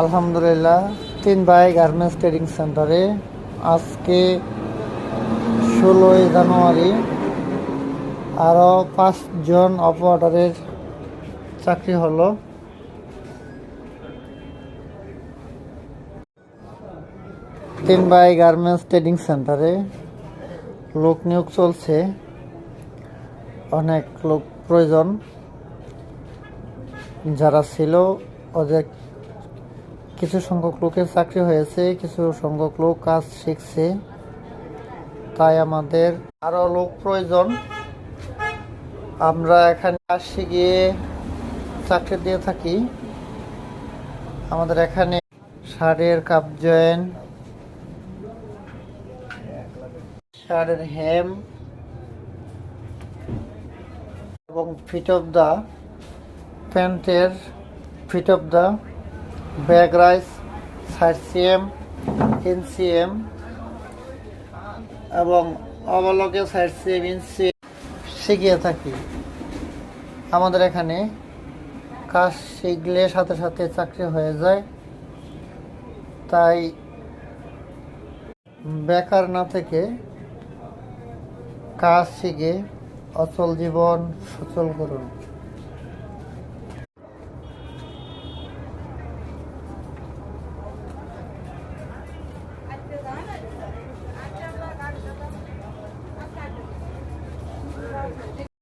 আলহামদুলিল্লাহ, 3 ভাই garments trading সেন্টারে আজকে 16ই জানুয়ারি আরও 5 জন অপারেটরের চাকরি হলো। 3 ভাই গার্মেন্টস ট্রেডিং সেন্টারে লোক নিয়োগ চলছে, অনেক লোক প্রয়োজন। যারা ছিল ওদের কিছু সংখ্যক লোকের চাকরি হয়েছে, কিছু সংখ্যক লোক কাজ শিখছে, তাই আমাদের আরও লোক প্রয়োজন। আমরা এখানে কাজ শিখিয়ে চাকরি দিয়ে থাকি। আমাদের এখানে শার্টের কাপ জয়েন, শার্টের হেম এবং ফিট অফ দা, প্যান্টের fit of the, back rise, side cm, ইনসিএম এবং অবলকে সাইড সিএম, ইনসিএম শিখিয়ে থাকি। আমাদের এখানে কাজ শিখলে সাথে সাথে চাকরি হয়ে যায়, তাই বেকার না থেকে কাজ শিখে অচল জীবন সচল করুন।